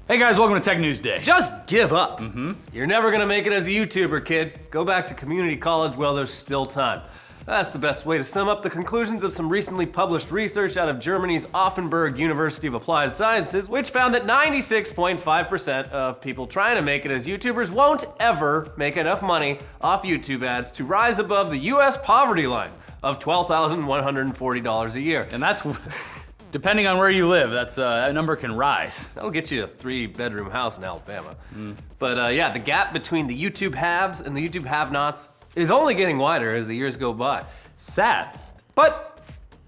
Hey guys, welcome to Tech News Day. Just give up. You're never gonna make it as a YouTuber, kid. Go back to community college while there's still time. That's the best way to sum up the conclusions of some recently published research out of Germany's Offenburg University of Applied Sciences, which found that 96.5% of people trying to make it as YouTubers won't ever make enough money off YouTube ads to rise above the US poverty line of $12,140 a year. And that's, depending on where you live, that number can rise. That'll get you a 3-bedroom house in Alabama. But yeah, the gap between the YouTube haves and the YouTube have-nots is only getting wider as the years go by. Sad, but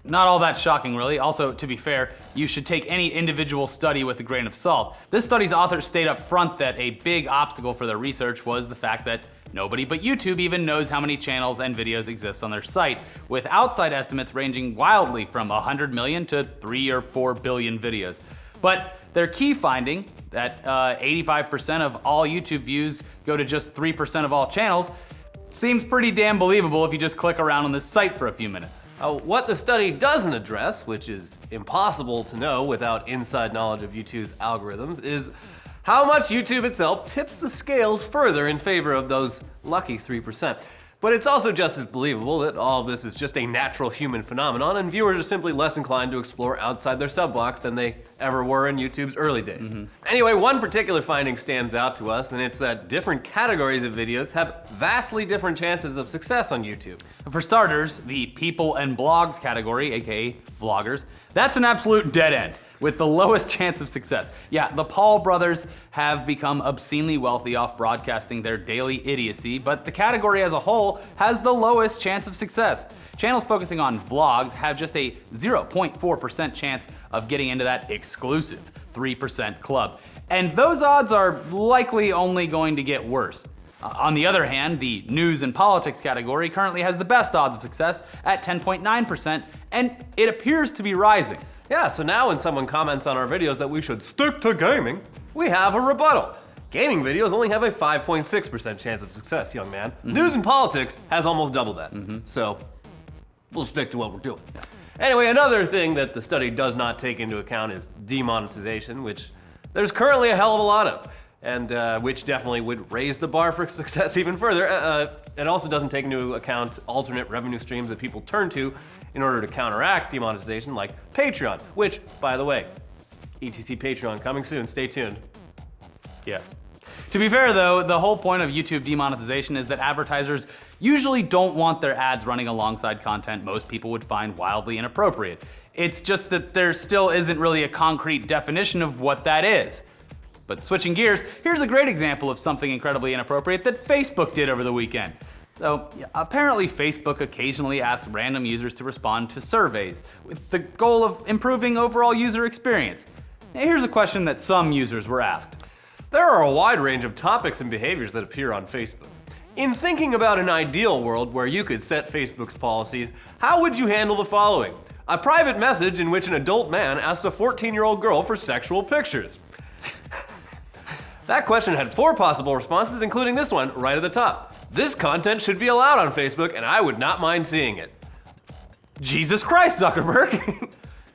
not all that shocking really. Also, to be fair, you should take any individual study with a grain of salt. This study's authors stayed up front that a big obstacle for their research was the fact that nobody but YouTube even knows how many channels and videos exist on their site, with outside estimates ranging wildly from 100 million to 3 or 4 billion videos. But their key finding, that 85% of all YouTube views go to just 3% of all channels, seems pretty damn believable if you just click around on this site for a few minutes. What the study doesn't address, which is impossible to know without inside knowledge of YouTube's algorithms, is how much YouTube itself tips the scales further in favor of those lucky 3%. But it's also just as believable that all of this is just a natural human phenomenon and viewers are simply less inclined to explore outside their sub-blocks than they ever were in YouTube's early days. Anyway, one particular finding stands out to us, and it's that different categories of videos have vastly different chances of success on YouTube. For starters, the people and blogs category, aka vloggers, that's an absolute dead end, with the lowest chance of success. Yeah, the Paul brothers have become obscenely wealthy off broadcasting their daily idiocy, but the category as a whole has the lowest chance of success. Channels focusing on vlogs have just a 0.4% chance of getting into that exclusive 3% club. And those odds are likely only going to get worse. On the other hand, the news and politics category currently has the best odds of success at 10.9%, and it appears to be rising. Yeah, so now when someone comments on our videos that we should stick to gaming, we have a rebuttal. Gaming videos only have a 5.6% chance of success, young man. News and politics has almost double that. So we'll stick to what we're doing. Anyway, another thing that the study does not take into account is demonetization, which there's currently a hell of a lot of, and which definitely would raise the bar for success even further. It also doesn't take into account alternate revenue streams that people turn to in order to counteract demonetization, like Patreon, which, by the way, ETC Patreon coming soon, stay tuned. Yes. To be fair though, the whole point of YouTube demonetization is that advertisers usually don't want their ads running alongside content most people would find wildly inappropriate. It's just that there still isn't really a concrete definition of what that is. But switching gears, here's a great example of something incredibly inappropriate that Facebook did over the weekend. So, apparently Facebook occasionally asks random users to respond to surveys with the goal of improving overall user experience. Now, here's a question that some users were asked. There are a wide range of topics and behaviors that appear on Facebook. In thinking about an ideal world where you could set Facebook's policies, how would you handle the following? A private message in which an adult man asks a 14-year-old girl for sexual pictures. That question had 4 possible responses, including this one right at the top. This content should be allowed on Facebook, and I would not mind seeing it. Jesus Christ, Zuckerberg!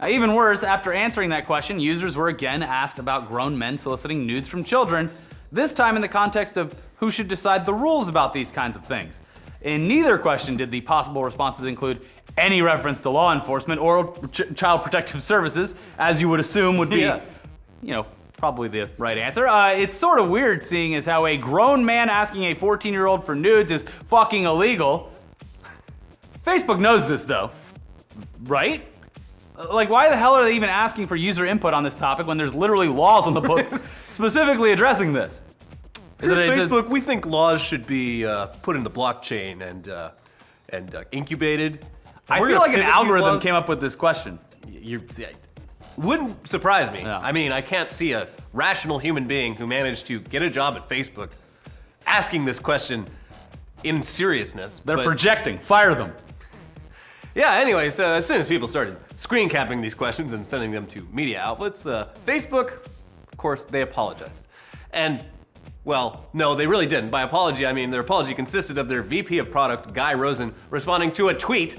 Even worse, after answering that question, users were again asked about grown men soliciting nudes from children, this time in the context of who should decide the rules about these kinds of things. In neither question did the possible responses include any reference to law enforcement or child protective services, as you would assume would be, probably the right answer. It's sort of weird seeing as how a grown man asking a 14-year-old for nudes is fucking illegal. Facebook knows this though, right? Like, why the hell are they even asking for user input on this topic when there's literally laws on the books specifically addressing this? Facebook, we think laws should be put in the blockchain and incubated. I feel like an algorithm came up with this question. Wouldn't surprise me. Yeah. I mean, I can't see a rational human being who managed to get a job at Facebook asking this question in seriousness. They're projecting. Fire them. Yeah, anyway, so as soon as people started screen capping these questions and sending them to media outlets, Facebook, of course, they apologized. And, well, no, they really didn't. By apology, I mean their apology consisted of their VP of Product, Guy Rosen, responding to a tweet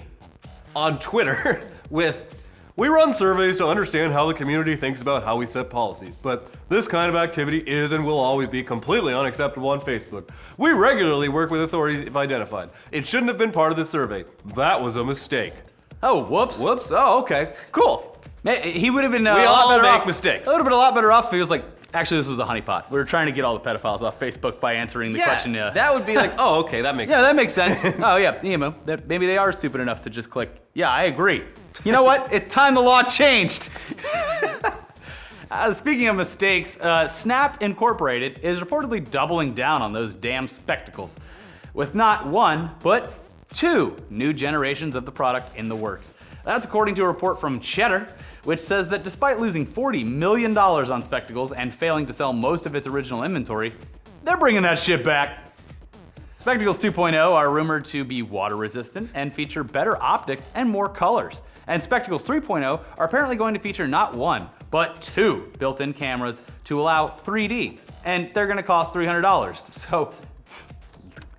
on Twitter with, We run surveys to understand how the community thinks about how we set policies, but this kind of activity is and will always be completely unacceptable on Facebook. We regularly work with authorities if identified. It shouldn't have been part of the survey. That was a mistake. Oh, whoops. Whoops. Oh, okay. Cool. He would have been We a lot all better make off. mistakes. It would have been a lot better off if he was like, actually, this was a honeypot. We were trying to get all the pedophiles off Facebook by answering the question. That would be like, oh, okay, that makes Yeah, sense. that makes sense. Oh, yeah, maybe they are stupid enough to just click, yeah, I agree. You know what? It's time the law changed. Speaking of mistakes, Snap Incorporated is reportedly doubling down on those damn spectacles, with not one, but 2 new generations of the product in the works. That's according to a report from Cheddar, which says that despite losing $40 million on spectacles and failing to sell most of its original inventory, they're bringing that shit back. Spectacles 2.0 are rumored to be water resistant and feature better optics and more colors. And Spectacles 3.0 are apparently going to feature not 1, but 2 built-in cameras to allow 3D. And they're gonna cost $300. So,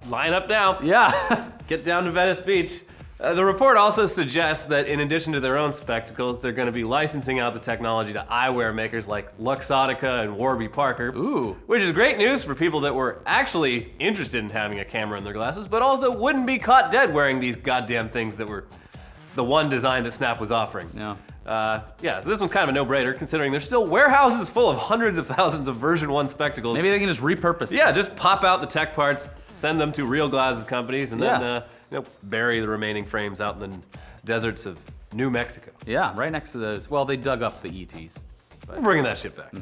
line up now. yeah. Get down to Venice Beach. The report also suggests that in addition to their own spectacles, they're going to be licensing out the technology to eyewear makers like Luxottica and Warby Parker. Ooh. Which is great news for people that were actually interested in having a camera in their glasses, but also wouldn't be caught dead wearing these goddamn things that were the one design that Snap was offering. Yeah. So this one's kind of a no-brainer, considering there's still warehouses full of hundreds of thousands of version 1 spectacles. Maybe they can just repurpose. Yeah, just pop out the tech parts, send them to real glasses companies, and then Yeah. bury the remaining frames out in the deserts of New Mexico. Yeah, right next to those. Well, they dug up the ETs. We're bringing that shit back.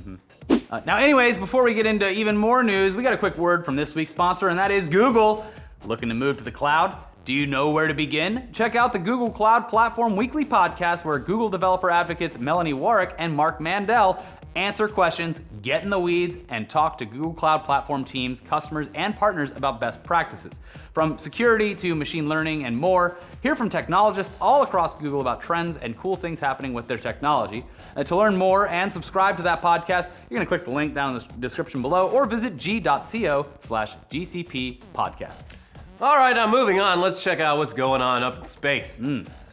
Now, anyways, before we get into even more news, we got a quick word from this week's sponsor, and that is Google. Looking to move to the cloud? Do you know where to begin? Check out the Google Cloud Platform Weekly podcast, where Google developer advocates Melanie Warwick and Mark Mandel answer questions, get in the weeds, and talk to Google Cloud Platform teams, customers, and partners about best practices. From security to machine learning and more, hear from technologists all across Google about trends and cool things happening with their technology. To learn more and subscribe to that podcast, you're gonna click the link down in the description below or visit g.co/GCP podcast. All right, now moving on, let's check out what's going on up in space.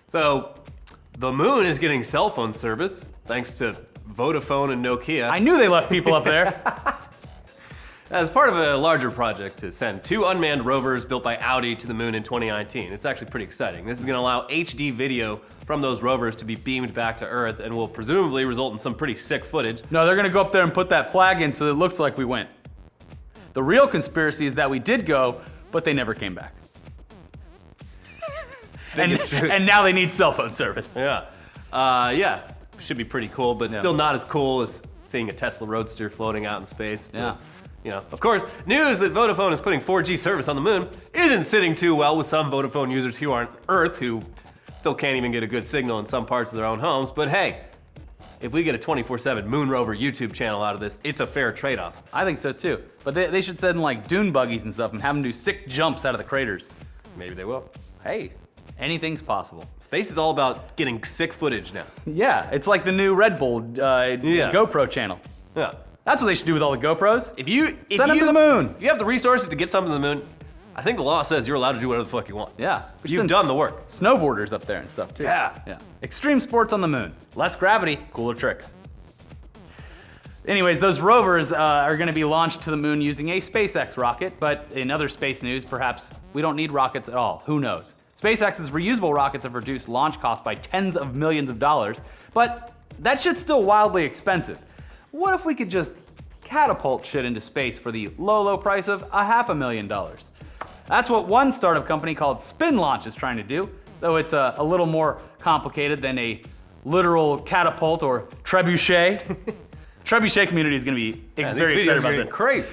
So, the moon is getting cell phone service, thanks to Vodafone and Nokia. I knew they left people up there. As part of a larger project to send 2 unmanned rovers built by Audi to the moon in 2019. It's actually pretty exciting. This is going to allow HD video from those rovers to be beamed back to Earth and will presumably result in some pretty sick footage. No, they're gonna go up there and put that flag in so it looks like we went. The real conspiracy is that we did go, but they never came back. and now they need cell phone service. Yeah, should be pretty cool, but still not as cool as seeing a Tesla Roadster floating out in space. Yeah. Of course, news that Vodafone is putting 4G service on the moon isn't sitting too well with some Vodafone users here on Earth who still can't even get a good signal in some parts of their own homes. But hey, if we get a 24/7 Moon Rover YouTube channel out of this, it's a fair trade-off. I think so too. But they should send like dune buggies and stuff and have them do sick jumps out of the craters. Maybe they will. Hey, anything's possible. Space is all about getting sick footage now. Yeah, it's like the new Red Bull GoPro channel. Yeah. That's what they should do with all the GoPros. Send them to the moon. If you have the resources to get something to the moon, I think the law says you're allowed to do whatever the fuck you want. Yeah. You've done the work. Snowboarders up there and stuff too. Yeah. Extreme sports on the moon. Less gravity, cooler tricks. Anyways, those rovers are going to be launched to the moon using a SpaceX rocket, but in other space news, perhaps we don't need rockets at all. Who knows? SpaceX's reusable rockets have reduced launch costs by tens of millions of dollars, but that shit's still wildly expensive. What if we could just catapult shit into space for the low price of $500,000? That's what one startup company called Spin Launch is trying to do, though it's a little more complicated than a literal catapult or trebuchet. Trebuchet community is going to be very excited about this. Crazy.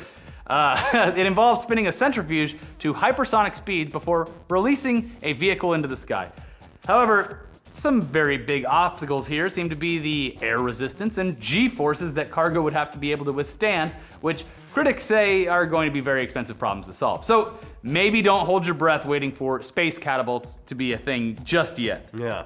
It involves spinning a centrifuge to hypersonic speeds before releasing a vehicle into the sky. However, some very big obstacles here seem to be the air resistance and G-forces that cargo would have to be able to withstand, which critics say are going to be very expensive problems to solve. So maybe don't hold your breath waiting for space catapults to be a thing just yet. Yeah.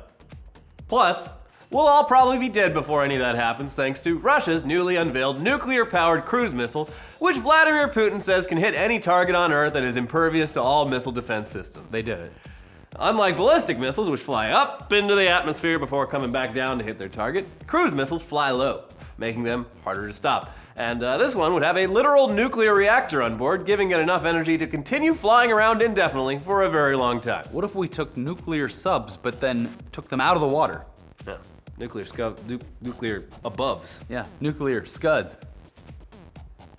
Plus, we'll all probably be dead before any of that happens, thanks to Russia's newly unveiled nuclear-powered cruise missile, which Vladimir Putin says can hit any target on Earth and is impervious to all missile defense systems. They did it. Unlike ballistic missiles, which fly up into the atmosphere before coming back down to hit their target, cruise missiles fly low, making them harder to stop. And this one would have a literal nuclear reactor on board, giving it enough energy to continue flying around indefinitely for a very long time. What if we took nuclear subs, but then took them out of the water? Yeah, nuclear aboves. Yeah, nuclear scuds.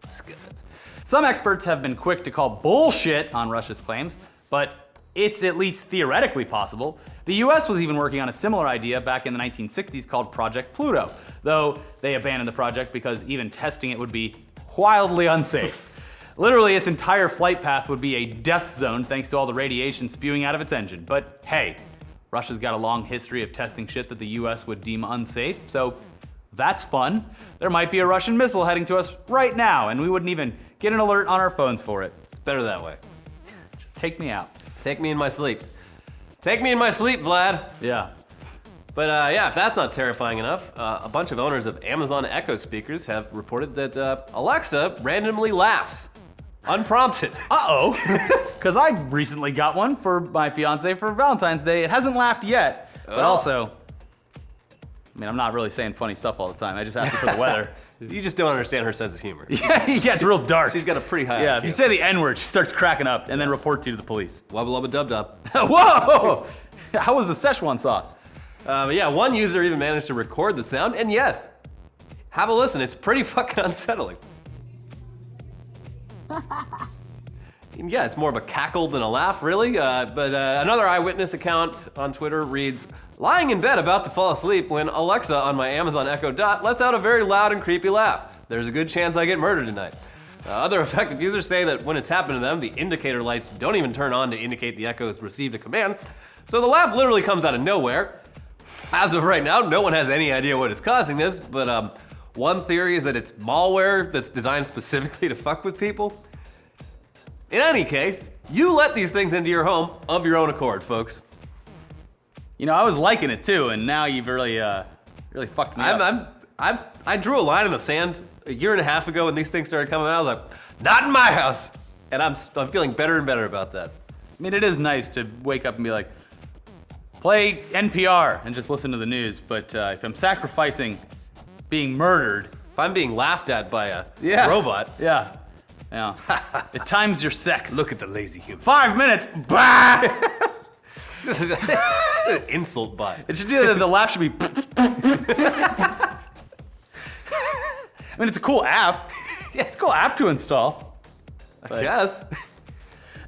Scuds. Some experts have been quick to call bullshit on Russia's claims, but it's at least theoretically possible. The US was even working on a similar idea back in the 1960s called Project Pluto, though they abandoned the project because even testing it would be wildly unsafe. Literally, its entire flight path would be a death zone thanks to all the radiation spewing out of its engine. But hey, Russia's got a long history of testing shit that the US would deem unsafe, so that's fun. There might be a Russian missile heading to us right now, and we wouldn't even get an alert on our phones for it. It's better that way. Just take me out. Take me in my sleep. Take me in my sleep, Vlad. Yeah. But yeah, if that's not terrifying enough, a bunch of owners of Amazon Echo speakers have reported that Alexa randomly laughs, unprompted. Uh-oh. Because I recently got one for my fiance for Valentine's Day. It hasn't laughed yet, but also, I mean, I'm not really saying funny stuff all the time. I just asked her for the weather. You just don't understand her sense of humor. Yeah, it's real dark. She's got a pretty high Yeah, IQ. if you say the N-word, she starts cracking up and then reports you to the police. Wubba lubba dub dub. Whoa! How was the Szechuan sauce? But yeah, one user even managed to record the sound, and yes, have a listen. It's pretty fucking unsettling. And yeah, it's more of a cackle than a laugh, really. But another eyewitness account on Twitter reads, lying in bed about to fall asleep when Alexa on my Amazon Echo Dot lets out a very loud and creepy laugh. There's a good chance I get murdered tonight. Other affected users say that when it's happened to them, the indicator lights don't even turn on to indicate the Echo has received a command. So the laugh literally comes out of nowhere. As of right now, no one has any idea what is causing this, but one theory is that it's malware that's designed specifically to fuck with people. In any case, you let these things into your home of your own accord, folks. You know, I was liking it too, and now you've really fucked me up. I drew a line in the sand a year and a half ago when these things started coming out. I was like, not in my house. And I'm feeling better and better about that. I mean, it is nice to wake up and be like, play NPR and just listen to the news, but if I'm sacrificing being murdered... If I'm being laughed at by a robot... Yeah. It times your sex. Look at the lazy human. 5 minutes, bah! It's an insult bot. It should do that. The laugh should be... I mean, it's a cool app. Yeah, it's a cool app to install. I guess.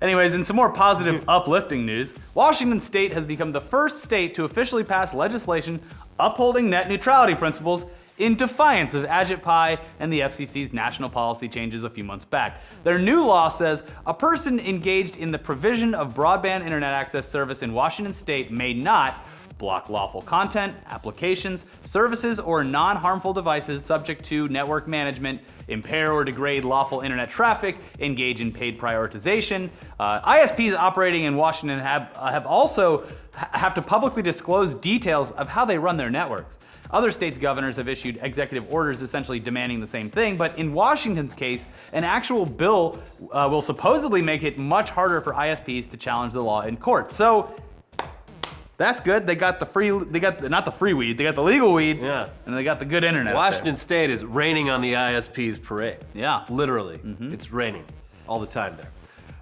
Anyways, in some more positive, uplifting news, Washington State has become the first state to officially pass legislation upholding net neutrality principles in defiance of Ajit Pai and the FCC's national policy changes a few months back. Their new law says a person engaged in the provision of broadband internet access service in Washington State may not block lawful content, applications, services, or non-harmful devices subject to network management, impair or degrade lawful internet traffic, engage in paid prioritization. ISPs operating in Washington have also to publicly disclose details of how they run their networks. Other states' governors have issued executive orders essentially demanding the same thing, but in Washington's case, an actual bill will supposedly make it much harder for ISPs to challenge the law in court. So that's good. They got not the free weed, they got the legal weed, yeah, and they got the good internet. Washington State is raining on the ISP's parade. Yeah. Literally. It's raining all the time there.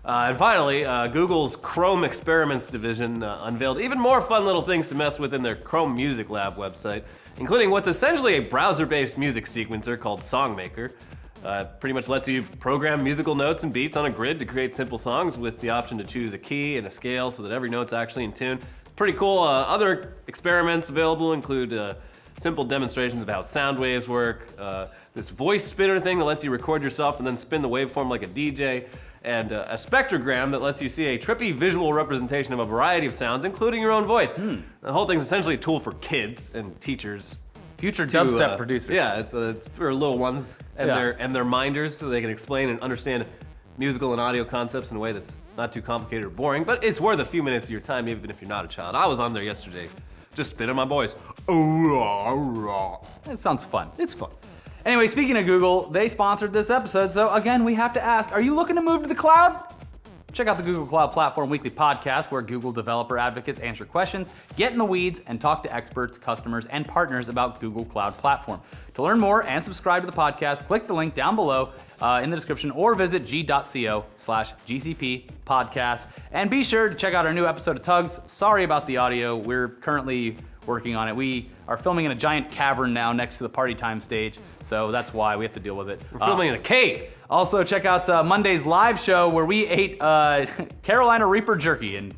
And finally, Google's Chrome Experiments division unveiled even more fun little things to mess with in their Chrome Music Lab website, including what's essentially a browser-based music sequencer called Songmaker. Pretty much lets you program musical notes and beats on a grid to create simple songs with the option to choose a key and a scale so that every note's actually in tune. It's pretty cool. Other experiments available include simple demonstrations of how sound waves work, this voice spinner thing that lets you record yourself and then spin the waveform like a DJ, and a spectrogram that lets you see a trippy visual representation of a variety of sounds, including your own voice. The whole thing's essentially a tool do for kids and teachers. Future dubstep producers. Yeah, it's for little ones and their minders, so they can explain and understand musical and audio concepts in a way that's not too complicated or boring, but it's worth a few minutes of your time even if you're not a child. I was on there yesterday, just spinning my voice. It sounds fun. It's fun. Anyway, speaking of Google, they sponsored this episode, so again, we have to ask, are you looking to move to the cloud? Check out the Google Cloud Platform Weekly podcast, where Google developer advocates answer questions, get in the weeds, and talk to experts, customers, and partners about Google Cloud Platform. To learn more and subscribe to the podcast, click the link down below in the description or visit g.co/GCP podcast. And be sure to check out our new episode of Tugs. Sorry about the audio. We're currently working on it. We are filming in a giant cavern now next to the party time stage, so that's why we have to deal with it. We're filming in a cave. Also, check out Monday's live show where we ate Carolina Reaper jerky, and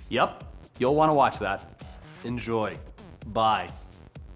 yep, you'll want to watch that. Enjoy. Bye.